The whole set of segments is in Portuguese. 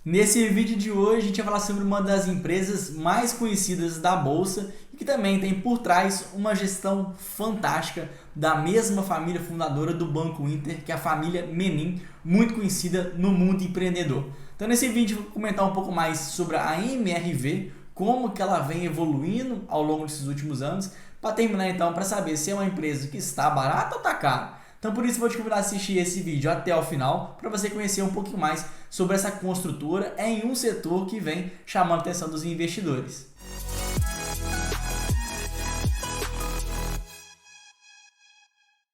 Nesse vídeo de hoje a gente vai falar sobre uma das empresas mais conhecidas da Bolsa e que também tem por trás uma gestão fantástica da mesma família fundadora do Banco Inter, que é a família Menin, muito conhecida no mundo empreendedor. Então nesse vídeo eu vou comentar um pouco mais sobre a MRV, como que ela vem evoluindo ao longo desses últimos anos, para terminar então para saber se é uma empresa que está barata ou está cara. Então por isso eu vou te convidar a assistir esse vídeo até o final para você conhecer um pouquinho mais sobre essa construtora em um setor que vem chamando a atenção dos investidores.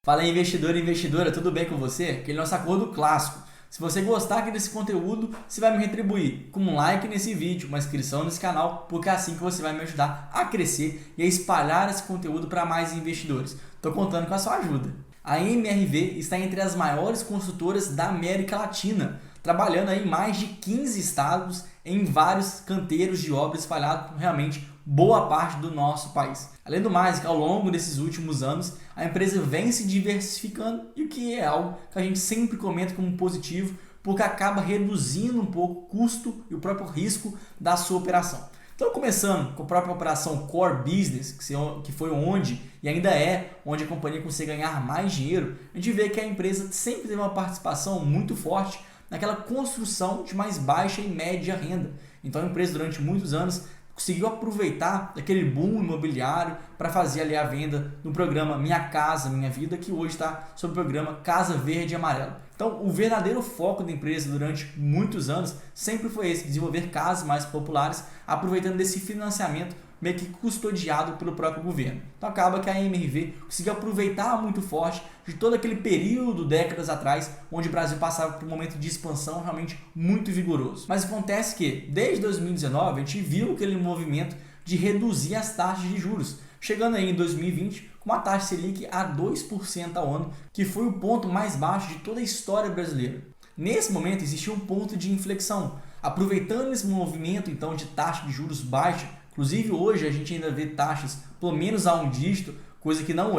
Fala aí, investidor e investidora, tudo bem com você? Aquele nosso acordo clássico. Se você gostar aqui desse conteúdo, você vai me retribuir com um like nesse vídeo, uma inscrição nesse canal, porque é assim que você vai me ajudar a crescer e a espalhar esse conteúdo para mais investidores. Estou contando com a sua ajuda. A MRV está entre as maiores construtoras da América Latina, trabalhando aí em mais de 15 estados, em vários canteiros de obras espalhados por realmente boa parte do nosso país. Além do mais, ao longo desses últimos anos, a empresa vem se diversificando, e o que é algo que a gente sempre comenta como positivo, porque acaba reduzindo um pouco o custo e o próprio risco da sua operação. Então, começando com a própria operação Core Business, que foi onde, e ainda é, onde a companhia consegue ganhar mais dinheiro, a gente vê que a empresa sempre teve uma participação muito forte naquela construção de mais baixa e média renda. Então, a empresa, durante muitos anos, conseguiu aproveitar aquele boom imobiliário para fazer ali a venda no programa Minha Casa Minha Vida, que hoje está sob o programa Casa Verde e Amarelo. Então, o verdadeiro foco da empresa durante muitos anos sempre foi esse, desenvolver casas mais populares, aproveitando desse financiamento meio que custodiado pelo próprio governo. Então acaba que a MRV conseguiu aproveitar muito forte de todo aquele período, décadas atrás, onde o Brasil passava por um momento de expansão realmente muito vigoroso. Mas acontece que, desde 2019, a gente viu aquele movimento de reduzir as taxas de juros, chegando aí em 2020 com uma taxa Selic a 2% ao ano, que foi o ponto mais baixo de toda a história brasileira. Nesse momento existia um ponto de inflexão. Aproveitando esse movimento então de taxa de juros baixa, inclusive hoje a gente ainda vê taxas pelo menos a um dígito, coisa que não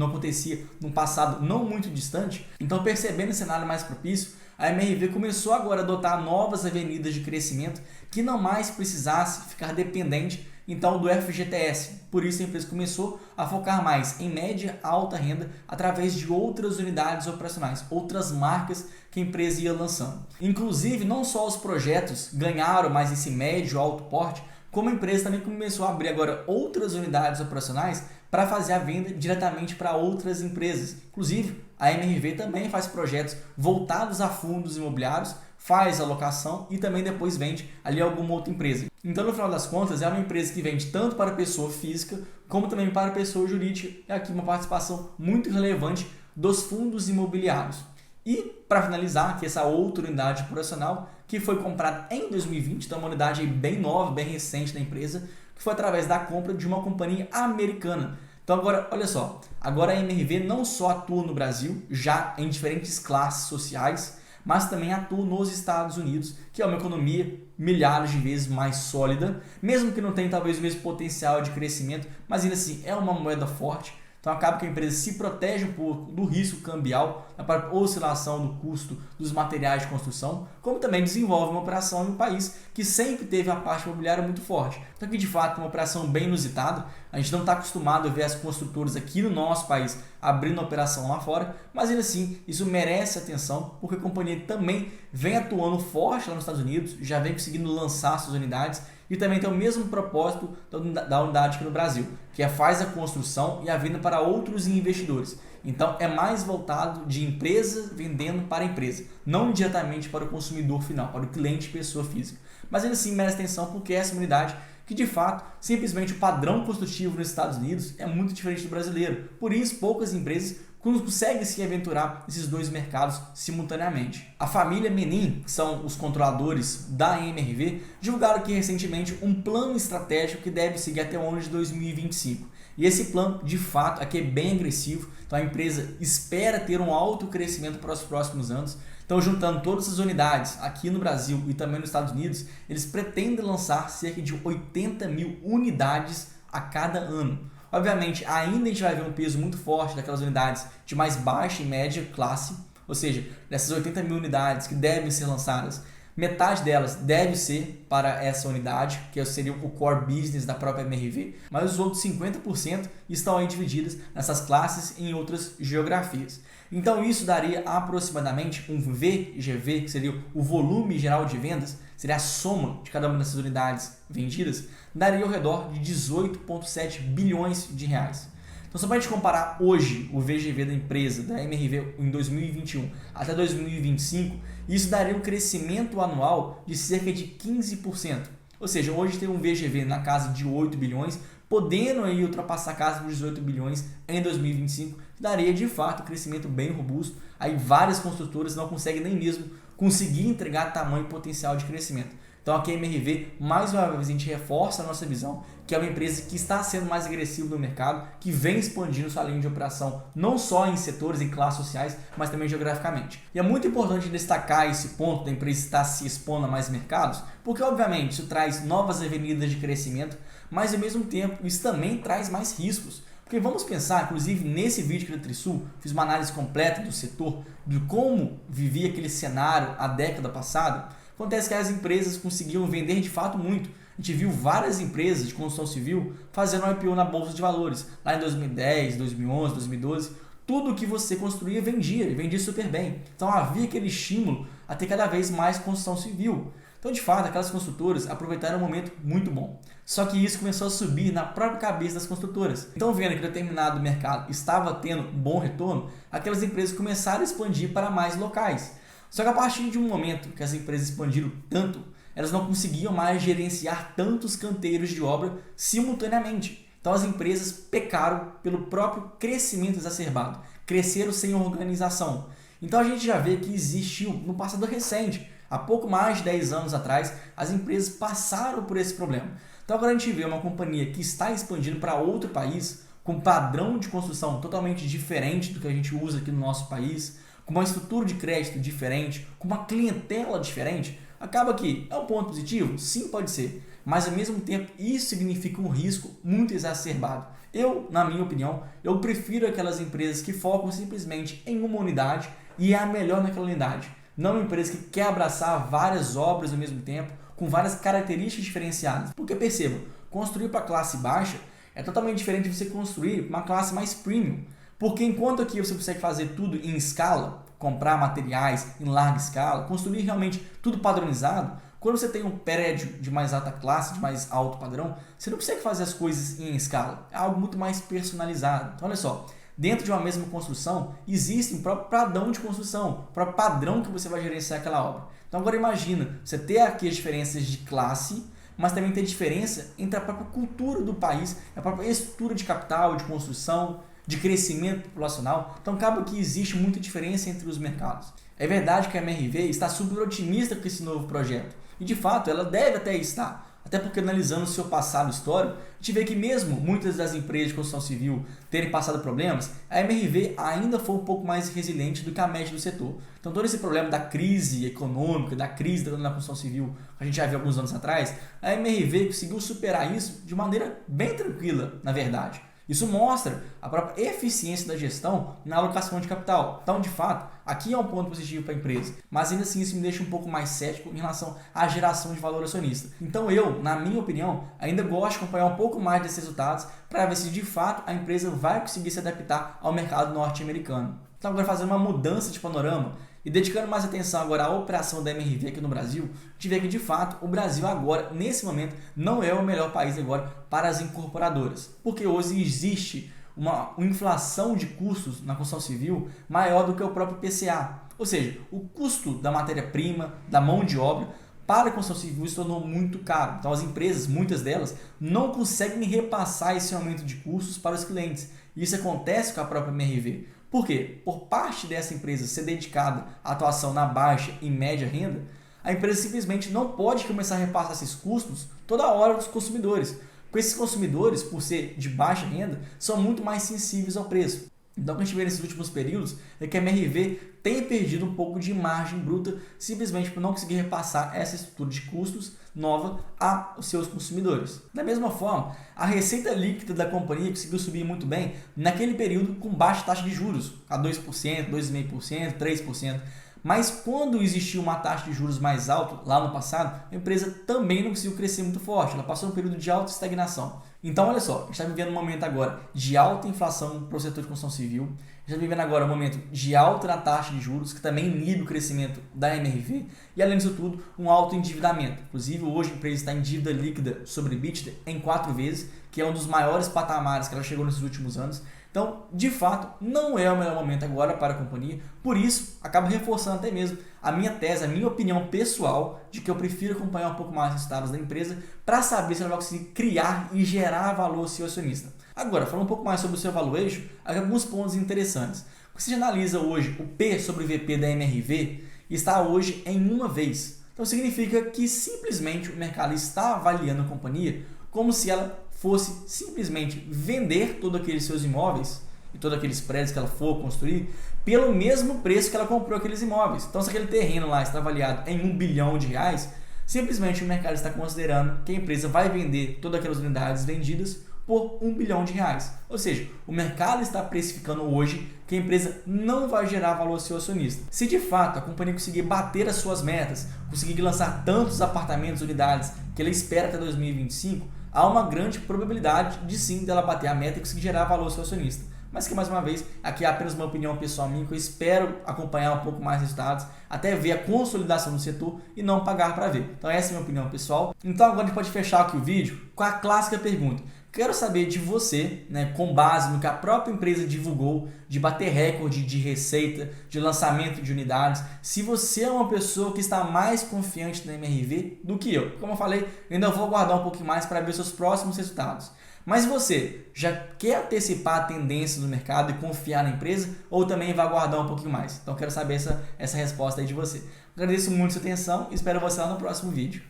acontecia no passado não muito distante. Então, percebendo esse cenário mais propício, a MRV começou agora a adotar novas avenidas de crescimento que não mais precisasse ficar dependente então do FGTS. Por isso a empresa começou a focar mais em média alta renda através de outras unidades operacionais, outras marcas que a empresa ia lançando. Inclusive, não só os projetos ganharam mais esse médio alto porte, como a empresa também começou a abrir agora outras unidades operacionais para fazer a venda diretamente para outras empresas. Inclusive, a MRV também faz projetos voltados a fundos imobiliários, faz alocação e também depois vende ali a alguma outra empresa. Então, no final das contas, é uma empresa que vende tanto para pessoa física como também para pessoa jurídica. É aqui uma participação muito relevante dos fundos imobiliários. E, para finalizar, que essa outra unidade operacional que foi comprada em 2020, então uma unidade bem nova, bem recente da empresa, que foi através da compra de uma companhia americana. Então agora, olha só, agora a MRV não só atua no Brasil, já em diferentes classes sociais, mas também atua nos Estados Unidos, que é uma economia milhares de vezes mais sólida, mesmo que não tenha talvez o mesmo potencial de crescimento, mas ainda assim é uma moeda forte. Então acaba que a empresa se protege um pouco do risco cambial, da própria oscilação do custo dos materiais de construção, como também desenvolve uma operação em um país que sempre teve a parte imobiliária muito forte. Então aqui de fato é uma operação bem inusitada, a gente não está acostumado a ver as construtoras aqui no nosso país abrindo operação lá fora, mas ainda assim isso merece atenção, porque a companhia também vem atuando forte lá nos Estados Unidos, já vem conseguindo lançar suas unidades, e também tem o mesmo propósito da unidade aqui no Brasil, que é faz a construção e a venda para outros investidores. Então é mais voltado de empresa vendendo para empresa, não diretamente para o consumidor final, para o cliente pessoa física. Mas ainda assim merece atenção porque essa é uma unidade que de fato, simplesmente o padrão construtivo nos Estados Unidos é muito diferente do brasileiro. Por isso, poucas empresas conseguem se aventurar nesses dois mercados simultaneamente. A família Menin, que são os controladores da MRV, divulgaram aqui recentemente um plano estratégico que deve seguir até o ano de 2025. E esse plano, de fato, aqui é bem agressivo, então a empresa espera ter um alto crescimento para os próximos anos. Então, juntando todas as unidades aqui no Brasil e também nos Estados Unidos, eles pretendem lançar cerca de 80 mil unidades a cada ano. Obviamente, ainda a gente vai ver um peso muito forte daquelas unidades de mais baixa e média classe, ou seja, dessas 80 mil unidades que devem ser lançadas, Metade delas deve ser para essa unidade, que seria o core business da própria MRV, mas os outros 50% estão aí divididas nessas classes e em outras geografias. Então isso daria aproximadamente um VGV, que seria o volume geral de vendas, seria a soma de cada uma dessas unidades vendidas, daria ao redor de 18,7 bilhões de reais. Então, só para a gente comparar hoje o VGV da empresa, da MRV, em 2021 até 2025, isso daria um crescimento anual de cerca de 15%. Ou seja, hoje tem um VGV na casa de 8 bilhões, podendo aí ultrapassar a casa dos 18 bilhões em 2025, que daria de fato um crescimento bem robusto. Aí várias construtoras não conseguem nem mesmo conseguir entregar tamanho e potencial de crescimento. Então aqui a MRV, mais uma vez, a gente reforça a nossa visão, que é uma empresa que está sendo mais agressiva no mercado, que vem expandindo sua linha de operação, não só em setores, em classes sociais, mas também geograficamente. E é muito importante destacar esse ponto da empresa estar se expondo a mais mercados, porque obviamente isso traz novas avenidas de crescimento, mas ao mesmo tempo isso também traz mais riscos. Porque vamos pensar, inclusive nesse vídeo aqui da Trisul, fiz uma análise completa do setor, de como vivia aquele cenário a década passada. Acontece que as empresas conseguiam vender de fato muito. A gente viu várias empresas de construção civil fazendo um IPO na Bolsa de Valores, lá em 2010, 2011, 2012. Tudo que você construía vendia, e vendia super bem. Então havia aquele estímulo a ter cada vez mais construção civil. Então, de fato, aquelas construtoras aproveitaram um momento muito bom. Só que isso começou a subir na própria cabeça das construtoras. Então, vendo que determinado mercado estava tendo um bom retorno, aquelas empresas começaram a expandir para mais locais. Só que a partir de um momento que as empresas expandiram tanto, elas não conseguiam mais gerenciar tantos canteiros de obra simultaneamente. Então as empresas pecaram pelo próprio crescimento exacerbado, cresceram sem organização. Então a gente já vê que existiu no passado recente, há pouco mais de 10 anos atrás, as empresas passaram por esse problema. Então agora a gente vê uma companhia que está expandindo para outro país, com um padrão de construção totalmente diferente do que a gente usa aqui no nosso país, com uma estrutura de crédito diferente, com uma clientela diferente, acaba que é um ponto positivo? Sim, pode ser. Mas ao mesmo tempo isso significa um risco muito exacerbado. Na minha opinião, eu prefiro aquelas empresas que focam simplesmente em uma unidade e é a melhor naquela unidade. Não uma empresa que quer abraçar várias obras ao mesmo tempo, com várias características diferenciadas. Porque percebam, construir para classe baixa é totalmente diferente de você construir uma classe mais premium. Porque enquanto aqui você consegue fazer tudo em escala, comprar materiais em larga escala, construir realmente tudo padronizado, quando você tem um prédio de mais alta classe, de mais alto padrão, você não consegue fazer as coisas em escala. É algo muito mais personalizado. Então olha só, dentro de uma mesma construção, existe um próprio padrão de construção, o próprio padrão que você vai gerenciar aquela obra. Então agora imagina, você ter aqui as diferenças de classe, mas também ter diferença entre a própria cultura do país, a própria estrutura de capital, de construção, de crescimento populacional. Então acaba que existe muita diferença entre os mercados. É verdade que a MRV está super otimista com esse novo projeto. E de fato ela deve até estar. Até porque analisando o seu passado histórico, a gente vê que mesmo muitas das empresas de construção civil terem passado problemas, a MRV ainda foi um pouco mais resiliente do que a média do setor. Então todo esse problema da crise econômica, da crise na construção civil, que a gente já viu alguns anos atrás, a MRV conseguiu superar isso de maneira bem tranquila, na verdade. Isso mostra a própria eficiência da gestão na alocação de capital. Então, de fato, aqui é um ponto positivo para a empresa, mas ainda assim isso me deixa um pouco mais cético em relação à geração de valor acionista. Então na minha opinião, ainda gosto de acompanhar um pouco mais desses resultados para ver se de fato a empresa vai conseguir se adaptar ao mercado norte-americano. Então, agora fazendo uma mudança de panorama e dedicando mais atenção agora à operação da MRV aqui no Brasil, a gente vê que de fato o Brasil agora, nesse momento, não é o melhor país agora para as incorporadoras, porque hoje existe uma inflação de custos na construção civil maior do que o próprio IPCA. Ou seja, o custo da matéria-prima, da mão de obra, para a construção civil se tornou muito caro. Então as empresas, muitas delas, não conseguem repassar esse aumento de custos para os clientes. Isso acontece com a própria MRV. Por quê? Por parte dessa empresa ser dedicada à atuação na baixa e média renda, a empresa simplesmente não pode começar a repassar esses custos toda hora dos consumidores. Porque esses consumidores, por ser de baixa renda, são muito mais sensíveis ao preço. Então, o que a gente vê nesses últimos períodos é que a MRV tem perdido um pouco de margem bruta simplesmente por não conseguir repassar essa estrutura de custos nova aos seus consumidores. Da mesma forma, a receita líquida da companhia conseguiu subir muito bem naquele período com baixa taxa de juros, a 2%, 2,5%, 3%. Mas quando existiu uma taxa de juros mais alta lá no passado, a empresa também não conseguiu crescer muito forte, ela passou um período de alta estagnação. Então, olha só, a gente está vivendo um momento agora de alta inflação para o setor de construção civil, a gente está vivendo agora um momento de alta na taxa de juros, que também inibe o crescimento da MRV, e além disso tudo, um alto endividamento. Inclusive, hoje a empresa está em dívida líquida sobre EBITDA em 4 vezes, que é um dos maiores patamares que ela chegou nesses últimos anos. Então, de fato, não é o melhor momento agora para a companhia, por isso, acabo reforçando até mesmo a minha tese, a minha opinião pessoal, de que eu prefiro acompanhar um pouco mais os resultados da empresa para saber se ela vai conseguir criar e gerar valor ao seu acionista. Agora, falando um pouco mais sobre o seu valuation, há alguns pontos interessantes. Você analisa hoje o P sobre VP da MRV, está hoje em 1 vez. Então, significa que simplesmente o mercado está avaliando a companhia como se ela fosse simplesmente vender todos aqueles seus imóveis e todos aqueles prédios que ela for construir pelo mesmo preço que ela comprou aqueles imóveis. Então, se aquele terreno lá está avaliado em R$1 bilhão, simplesmente o mercado está considerando que a empresa vai vender todas aquelas unidades vendidas por R$1 bilhão. Ou seja, o mercado está precificando hoje que a empresa não vai gerar valor ao seu acionista. Se de fato a companhia conseguir bater as suas metas, conseguir lançar tantos apartamentos, unidades que ela espera até 2025, há uma grande probabilidade de sim dela bater a meta e conseguir gerar valor ao seu acionista. Mas que, mais uma vez, aqui é apenas uma opinião pessoal minha, que eu espero acompanhar um pouco mais resultados, até ver a consolidação do setor e não pagar para ver. Então essa é a minha opinião pessoal. Então agora a gente pode fechar aqui o vídeo com a clássica pergunta. Quero saber de você, com base no que a própria empresa divulgou, de bater recorde de receita, de lançamento de unidades, se você é uma pessoa que está mais confiante na MRV do que eu. Como eu falei, eu ainda vou aguardar um pouquinho mais para ver seus próximos resultados. Mas você já quer antecipar a tendência do mercado e confiar na empresa, ou também vai aguardar um pouquinho mais? Então quero saber essa resposta aí de você. Agradeço muito a sua atenção e espero você lá no próximo vídeo.